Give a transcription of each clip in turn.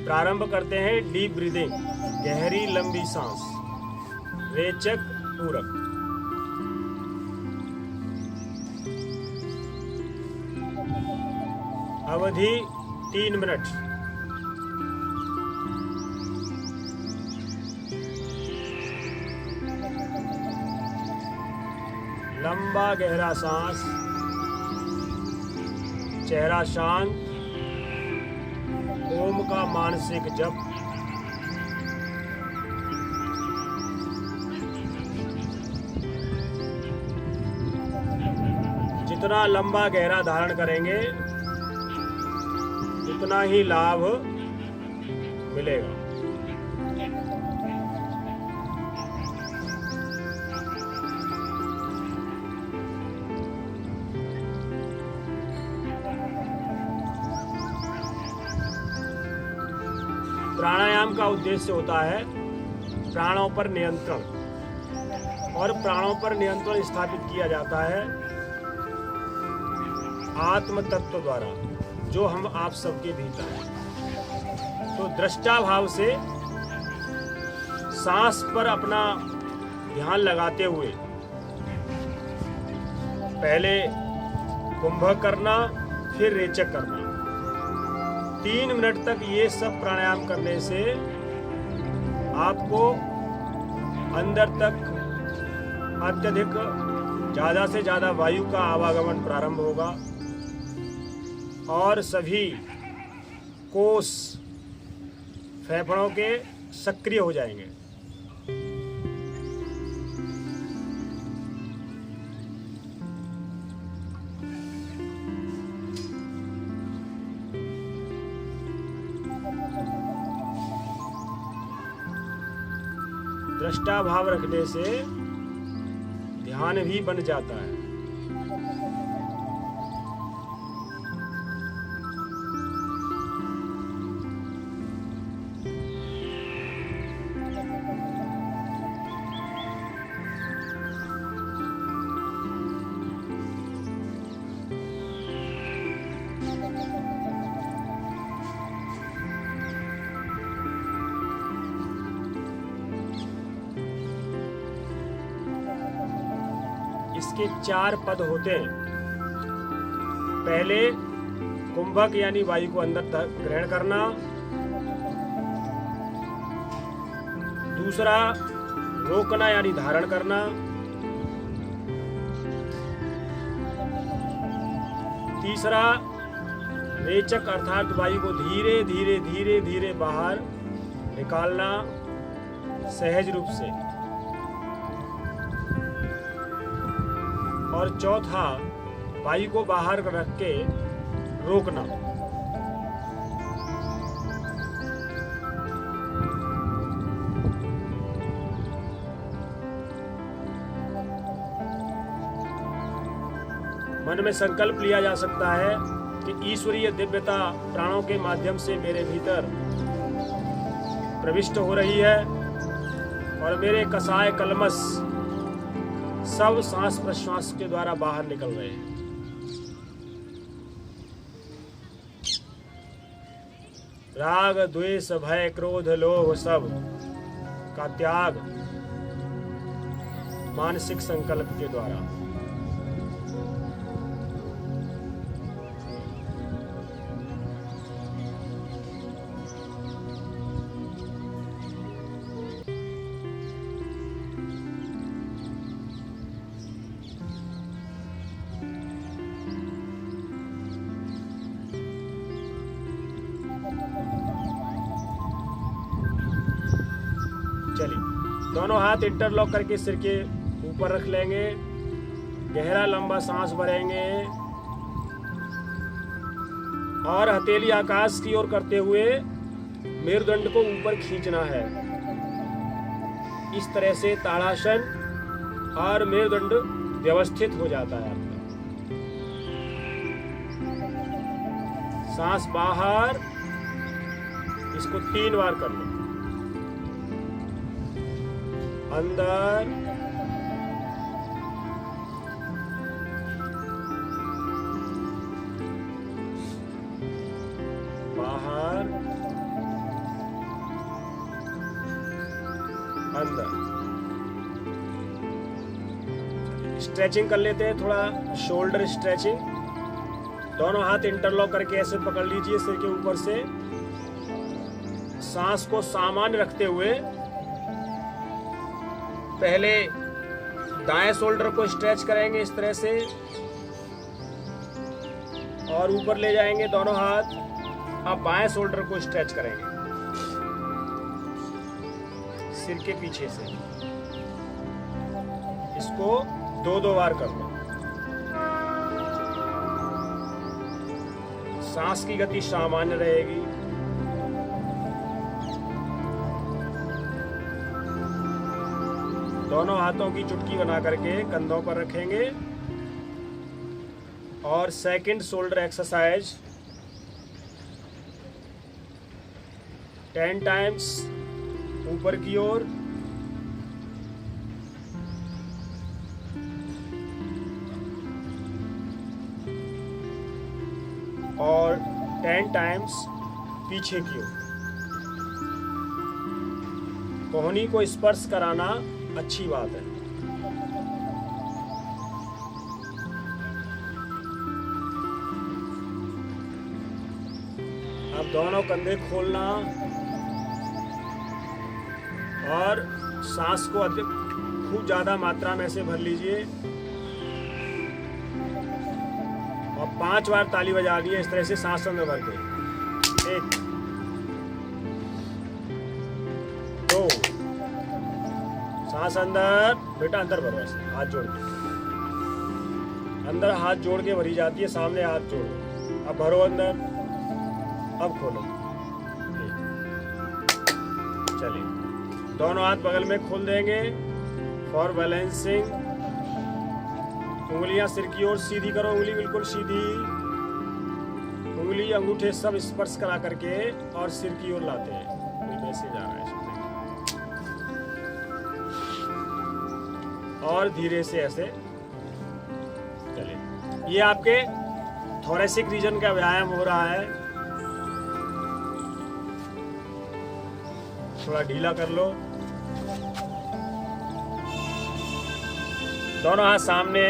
प्रारंभ करते हैं डीप ब्रीदिंग, गहरी लंबी सांस, रेचक पूरक। अवधि 3 मिनट। लंबा गहरा सांस, चेहरा शांत, ओम का मानसिक जप। जितना लंबा गहरा धारण करेंगे उतना ही लाभ मिलेगा। प्राणायाम का उद्देश्य होता है प्राणों पर नियंत्रण, और प्राणों पर नियंत्रण स्थापित किया जाता है आत्म तत्व द्वारा, जो हम आप सबके भीतर है। तो दृष्टा भाव से सांस पर अपना ध्यान लगाते हुए पहले कुंभक करना, फिर रेचक करना। 3 मिनट तक ये सब प्राणायाम करने से आपको अंदर तक अत्यधिक ज़्यादा से ज़्यादा वायु का आवागमन प्रारंभ होगा और सभी कोष फेफड़ों के सक्रिय हो जाएंगे। दृष्टा भाव रखने से ध्यान भी बन जाता है। इसके 4 पद होते हैं। पहले कुंभक यानी वायु को अंदर तक ग्रहण करना, दूसरा रोकना यानी धारण करना, तीसरा रेचक अर्थात वायु को धीरे धीरे धीरे धीरे बाहर निकालना सहज रूप से, और चौथा वायु को बाहर रख के रोकना। मन में संकल्प लिया जा सकता है कि ईश्वरीय दिव्यता प्राणों के माध्यम से मेरे भीतर प्रविष्ट हो रही है और मेरे कसाय कलमस सब सांस प्रश्वास के द्वारा बाहर निकल रहे हैं। राग द्वेष भय क्रोध लोभ सब का त्याग मानसिक संकल्प के द्वारा। चलिए, दोनों हाथ इंटरलॉक करके सिर के ऊपर रख लेंगे, गहरा लंबा सांस भरेंगे और हथेली आकाश की ओर करते हुए मेरुदंड को ऊपर खींचना है। इस तरह से ताड़ासन और मेरुदंड व्यवस्थित हो जाता है आपका। सांस बाहर, इसको 3 बार कर लो। अंदर, बाहर, अंदर। स्ट्रेचिंग कर लेते हैं, थोड़ा शोल्डर स्ट्रेचिंग। दोनों हाथ इंटरलॉक करके ऐसे पकड़ लीजिए सिर के ऊपर से। सांस को सामान्य रखते हुए पहले दाएं शोल्डर को स्ट्रेच करेंगे इस तरह से और ऊपर ले जाएंगे दोनों हाथ। अब बाएं शोल्डर को स्ट्रेच करेंगे सिर के पीछे से। इसको 2-2 बार कर लो। सांस की गति सामान्य रहेगी। दोनों हाथों की चुटकी बना करके कंधों पर रखेंगे और सेकंड शोल्डर एक्सरसाइज 10 टाइम्स ऊपर की ओर। और 10 टाइम्स पीछे की ओर। कोहनी को स्पर्श कराना अच्छी बात है। अब दोनों कंधे खोलना और सांस को अधिक खूब ज्यादा मात्रा में ऐसे भर लीजिए और 5 बार ताली बजा दी है इस तरह से सांस अंदर भर के। 1 2 सांस अंदर, बेटा अंदर भरो ऐसे हाथ जोड़ के। अंदर हाथ जोड़ के भरी जाती है, सामने हाथ जोड़ो। अब भरो अंदर, अब खोलो। चलिए दोनों हाथ बगल में खोल देंगे फॉर बैलेंसिंग। उंगलियां सिर की ओर सीधी करो, उंगली बिल्कुल सीधी। उंगली अंगूठे सब स्पर्श करा करके और सिर की ओर लाते हैं। वैसे जा रहा है और धीरे से ऐसे चले। ये आपके थोरेसिक रीजन का व्यायाम हो रहा है। थोड़ा ढीला कर लो। दोनों हाथ सामने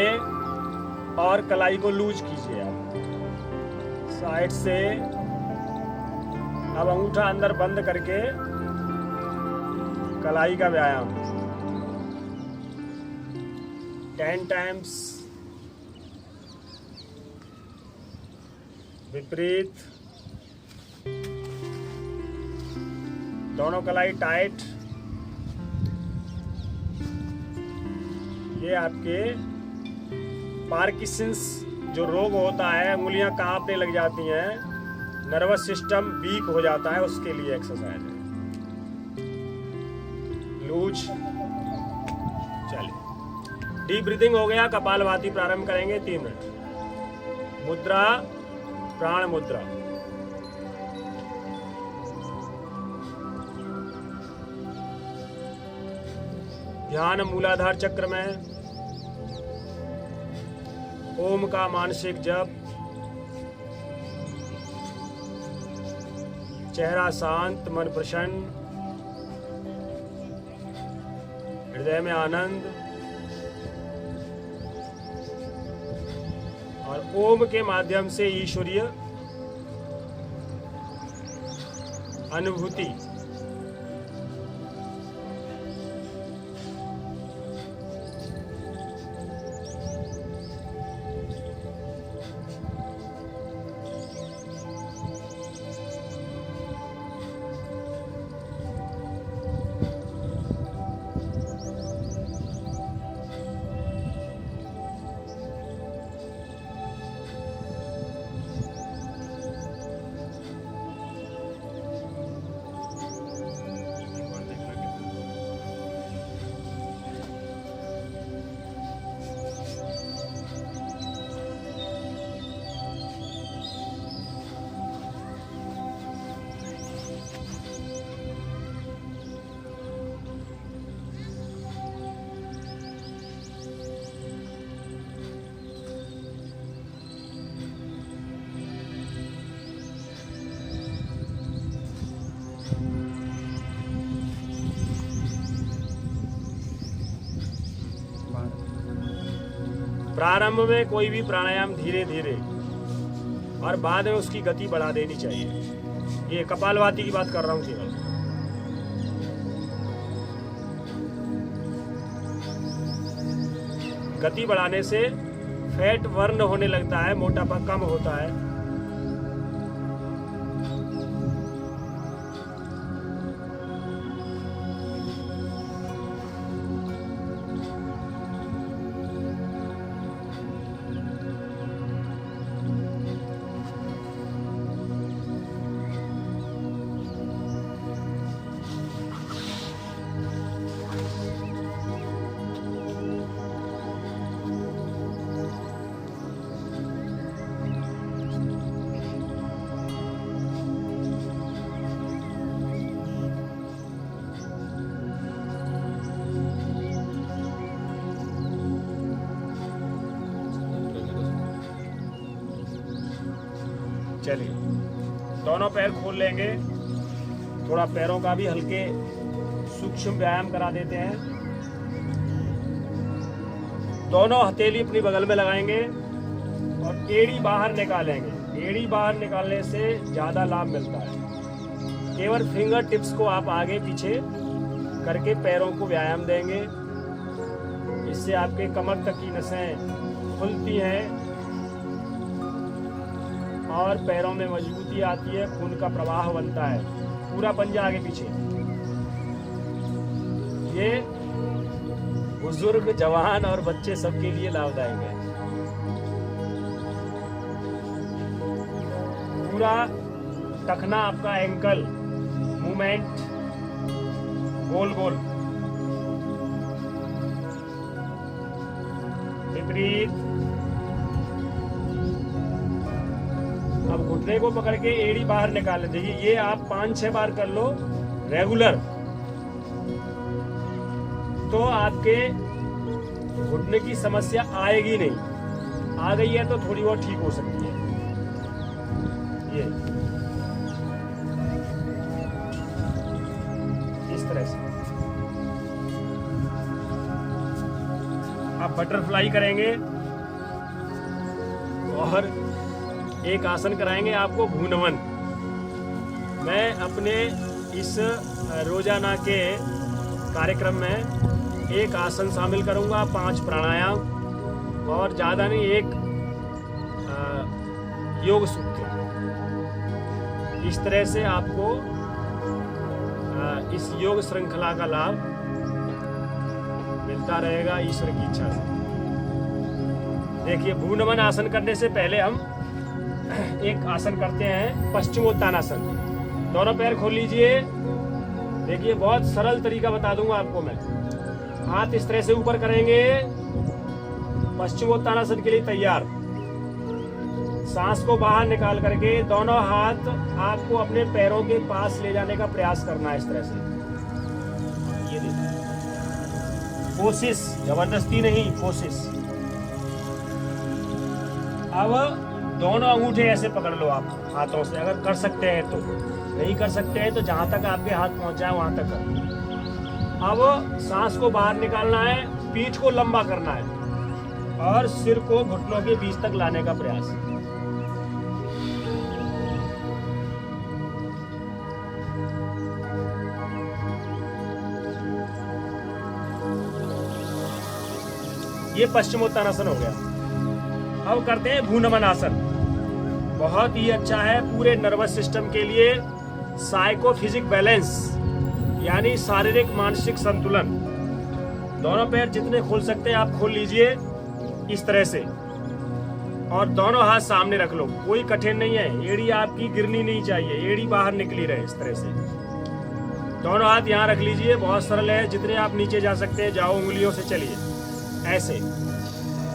और कलाई को लूज कीजिए आप साइड से। अब अंगूठा अंदर बंद करके कलाई का व्यायाम 10 टाइम्स। विपरीत, दोनों कलाई टाइट। ये आपके पार्किंसंस जो रोग होता है, उंगलियां कांपने लग जाती हैं, नर्वस सिस्टम वीक हो जाता है, उसके लिए एक्सरसाइज है। लूज। चलिए डीप ब्रीदिंग हो गया। कपालभाति प्रारंभ करेंगे 3 मिनट। मुद्रा प्राण मुद्रा। ध्यान मूलाधार चक्र में। ओम का मानसिक जप। चेहरा शांत, मन प्रसन्न, हृदय में आनंद। और ओम के माध्यम से ईश्वरीय अनुभूति। प्रारंभ में कोई भी प्राणायाम धीरे धीरे और बाद में उसकी गति बढ़ा देनी चाहिए। ये कपालभाति की बात कर रहा हूँ केवल। गति बढ़ाने से फैट बर्न होने लगता है, मोटापा कम होता है। चलिए, दोनों पैर खोल लेंगे। थोड़ा पैरों का भी हल्के सूक्ष्म व्यायाम करा देते हैं। दोनों हथेली अपनी बगल में लगाएंगे और एड़ी बाहर निकालेंगे। एड़ी बाहर निकालने से ज़्यादा लाभ मिलता है। केवल फिंगर टिप्स को आप आगे पीछे करके पैरों को व्यायाम देंगे। इससे आपके कमर तक की नसें खुलती हैं और पैरों में मजबूती आती है, खून का प्रवाह बनता है। पूरा पंजा आगे पीछे। ये बुजुर्ग, जवान और बच्चे सबके लिए लाभदायक है। पूरा टखना आपका एंकल मूवमेंट गोल गोल, विपरीत। अब घुटने को पकड़ के एड़ी बाहर निकाल लेते। ये आप 5-6 बार कर लो रेगुलर, तो आपके घुटने की समस्या आएगी नहीं। आ गई है तो थोड़ी बहुत ठीक हो सकती है। ये इस तरह से आप बटरफ्लाई करेंगे और एक आसन कराएंगे आपको, भूनवन। मैं अपने इस रोजाना के कार्यक्रम में एक आसन शामिल करूंगा, 5 प्राणायाम और ज़्यादा नहीं, एक योग सूत्र। इस तरह से आपको इस योग श्रृंखला का लाभ मिलता रहेगा ईश्वर की इच्छा से। देखिए, भूनवन आसन करने से पहले हम एक आसन करते हैं, पश्चिमोत्तानासन। दोनों पैर खोल लीजिए। देखिए, बहुत सरल तरीका बता दूंगा आपको मैं। हाथ इस तरह से ऊपर करेंगे, पश्चिमोत्तानासन के लिए तैयार। सांस को बाहर निकाल करके दोनों हाथ आपको अपने पैरों के पास ले जाने का प्रयास करना है, इस तरह से। ये देखिए, कोशिश, जबरदस्ती नहीं, कोशिश। अब दोनों अंगूठे ऐसे पकड़ लो आप हाथों से, अगर कर सकते हैं तो। नहीं कर सकते हैं तो जहां तक आपके हाथ पहुंचाए वहां तक कर। अब सांस को बाहर निकालना है, पीठ को लंबा करना है और सिर को घुटनों के बीच तक लाने का प्रयास। ये पश्चिमोत्तानासन हो गया। अब करते हैं भूनवन आसन। बहुत ही अच्छा है पूरे नर्वस सिस्टम के लिए। साइकोफिजिक बैलेंस यानी शारीरिक मानसिक संतुलन। दोनों पैर जितने खोल सकते हैं आप खोल लीजिए इस तरह से, और दोनों हाथ सामने रख लो। कोई कठिन नहीं है, एड़ी आपकी गिरनी नहीं चाहिए, एड़ी बाहर निकली रहे इस तरह से। दोनों हाथ यहाँ रख लीजिए, बहुत सरल है। जितने आप नीचे जा सकते हैं जाओ, उंगलियों से चलिए ऐसे।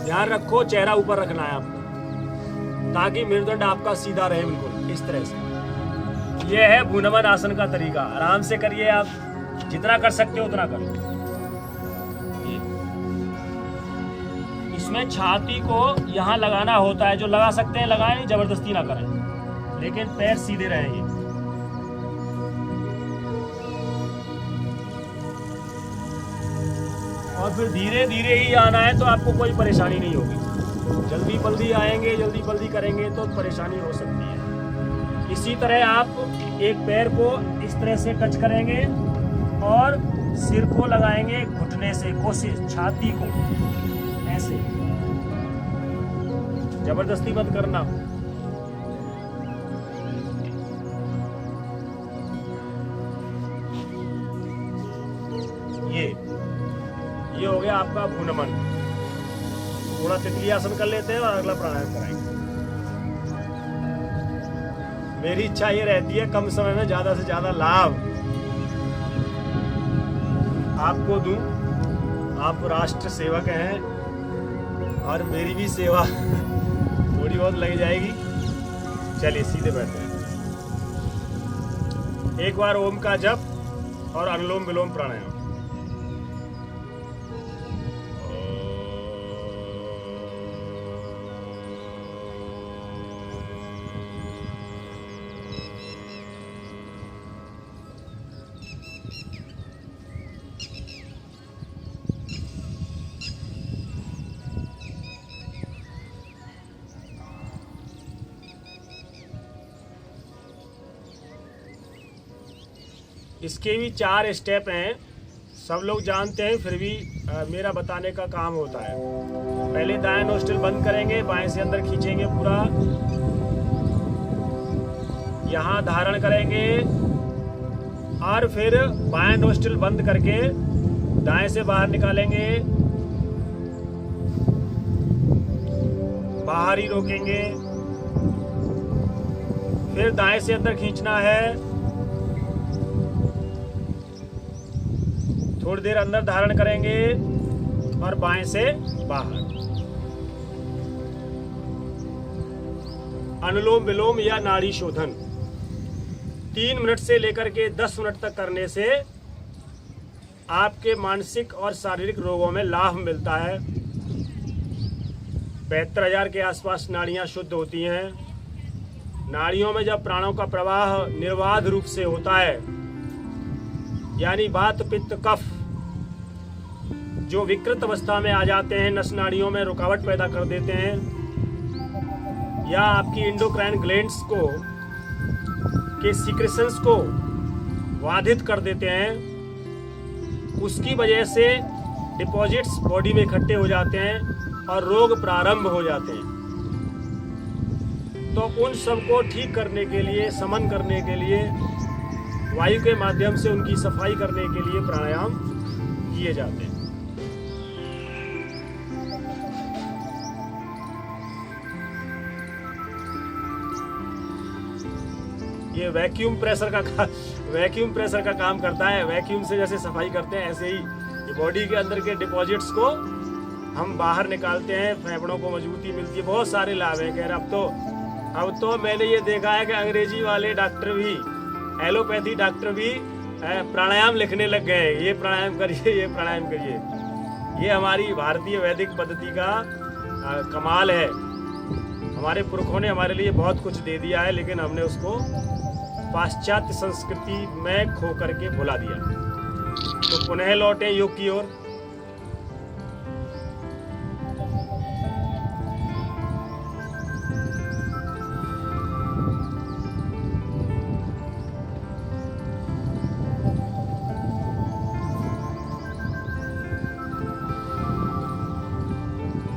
ध्यान रखो, चेहरा ऊपर रखना है आपको ताकि मेरुदंड आपका सीधा रहे, बिल्कुल इस तरह से। यह है भूनवन आसन का तरीका। आराम से करिए, आप जितना कर सकते हो उतना करो। इसमें छाती को यहाँ लगाना होता है, जो लगा सकते हैं लगाएं, नहीं जबरदस्ती ना करें, लेकिन पैर सीधे रहेंगे। और फिर धीरे धीरे ही आना है, तो आपको कोई परेशानी नहीं होगी। जल्दी जल्दी आएंगे, जल्दी जल्दी करेंगे तो परेशानी हो सकती है। इसी तरह आप एक पैर को इस तरह से टच करेंगे और सिर को लगाएंगे घुटने से, कोशिश छाती को ऐसे, जबरदस्ती मत करना। ये हो गया आपका भ्रूनमन। थोड़ा तितली आसन कर लेते हैं और अगला प्राणायाम कराएंगे। मेरी इच्छा ये रहती है कम समय में ज्यादा से ज्यादा लाभ आपको दूं। आप राष्ट्र सेवक हैं और मेरी भी सेवा थोड़ी बहुत लग जाएगी। चलिए सीधे बैठते हैं। एक बार ओम का जप और अनुलोम विलोम प्राणायाम। इसके भी 4 स्टेप हैं, सब लोग जानते हैं, फिर भी मेरा बताने का काम होता है। पहले दाएं नोस्ट्रिल बंद करेंगे, बाएं से अंदर खींचेंगे पूरा, यहाँ धारण करेंगे और फिर बाएं नोस्ट्रिल बंद करके दाएं से बाहर निकालेंगे, बाहर ही रोकेंगे, फिर दाएं से अंदर खींचना है, थोड़ी देर अंदर धारण करेंगे और बाएं से बाहर। अनुलोम विलोम या नाड़ी शोधन 3 मिनट से लेकर के 10 मिनट तक करने से आपके मानसिक और शारीरिक रोगों में लाभ मिलता है। 72,000 के आसपास नाड़ियां शुद्ध होती हैं। नाड़ियों में जब प्राणों का प्रवाह निर्बाध रूप से होता है, यानी वात पित्त कफ जो विकृत अवस्था में आ जाते हैं, नस नाड़ियों में रुकावट पैदा कर देते हैं, या आपकी एंडोक्राइन ग्लैंड्स को के सीक्रेशंस को बाधित कर देते हैं, उसकी वजह से डिपॉजिट्स बॉडी में इकट्ठे हो जाते हैं और रोग प्रारंभ हो जाते हैं। तो उन सबको ठीक करने के लिए, समन करने के लिए, वायु के माध्यम से उनकी सफाई करने के लिए प्राणायाम किए जाते हैं। ये वैक्यूम प्रेशर का काम करता है। वैक्यूम से जैसे सफाई करते हैं, ऐसे ही ये बॉडी के अंदर के डिपॉजिट्स को हम बाहर निकालते हैं, फेफड़ों को मजबूती मिलती है, बहुत सारे लाभ हैं। कह रहे अब तो मैंने ये देखा है कि अंग्रेजी वाले डॉक्टर भी, एलोपैथी डॉक्टर भी प्राणायाम लिखने लग गए, ये प्राणायाम करिए, ये प्राणायाम करिए। ये हमारी भारतीय वैदिक पद्धति का कमाल है। हमारे पुरखों ने हमारे लिए बहुत कुछ दे दिया है, लेकिन हमने उसको पाश्चात्य संस्कृति में खो करके भुला दिया। तो पुनः लौटे योग की ओर।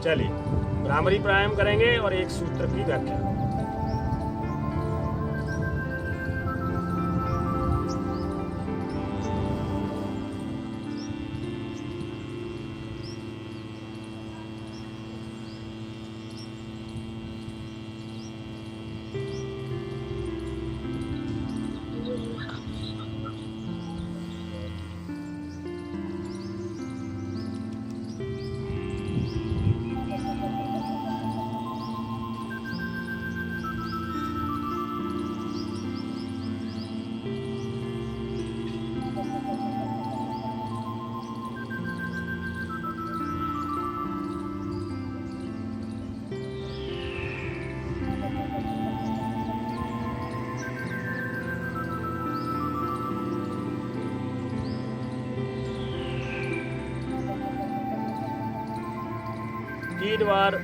चलिए भ्रामरी प्राणायाम करेंगे और एक सूत्र की व्याख्या। तीन बार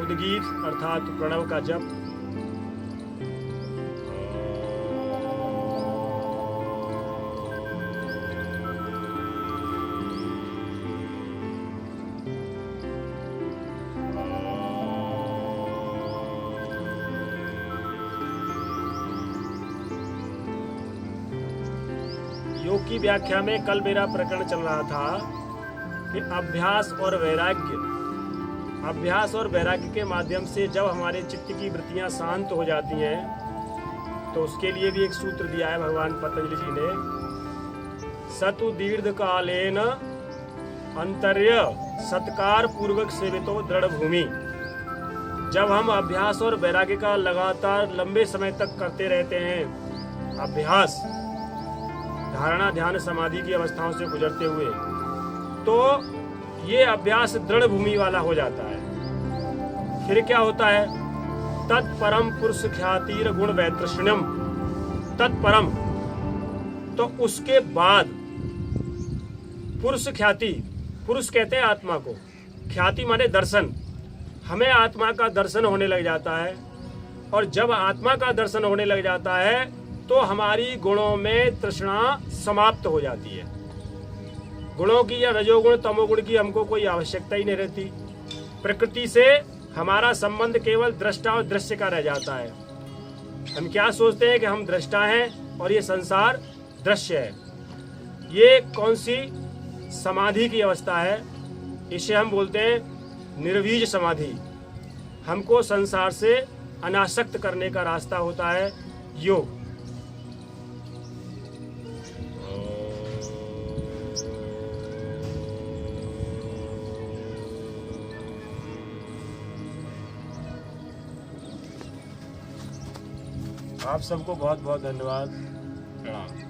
उद्गीत अर्थात प्रणव का जप। योग की व्याख्या में कल मेरा प्रकरण चल रहा था कि अभ्यास और वैराग्य के माध्यम से जब हमारे चित्त की वृत्तियां शांत हो जाती हैं तो उसके लिए भी एक सूत्र दिया है भगवान पतंजलि जी ने। सतु दीर्घ कालेन अंतर्य सत्कार पूर्वक सेवितो दृढ़ भूमि। जब हम अभ्यास और वैराग्य का लगातार लंबे समय तक करते रहते हैं, अभ्यास धारणा ध्यान समाधि की अवस्थाओं से गुजरते हुए, तो ये अभ्यास दृढ़ भूमि वाला हो जाता है। फिर क्या होता है? तत्परम पुरुष ख्यातिर गुण वैतृष्ण्यम। तत्परम तो उसके बाद पुरुष ख्याति, पुरुष कहते हैं आत्मा को, ख्याति माने दर्शन। हमें आत्मा का दर्शन होने लग जाता है, और जब आत्मा का दर्शन होने लग जाता है तो हमारी गुणों में तृष्णा समाप्त हो जाती है। गुणों की या रजोगुण तमोगुण की हमको कोई आवश्यकता ही नहीं रहती। प्रकृति से हमारा संबंध केवल दृष्टा और दृश्य का रह जाता है। हम क्या सोचते हैं कि हम दृष्टा हैं और ये संसार दृश्य है। ये कौन सी समाधि की अवस्था है? इसे हम बोलते हैं निर्वीज समाधि। हमको संसार से अनासक्त करने का रास्ता होता है योग। आप सबको बहुत बहुत धन्यवाद, प्रणाम।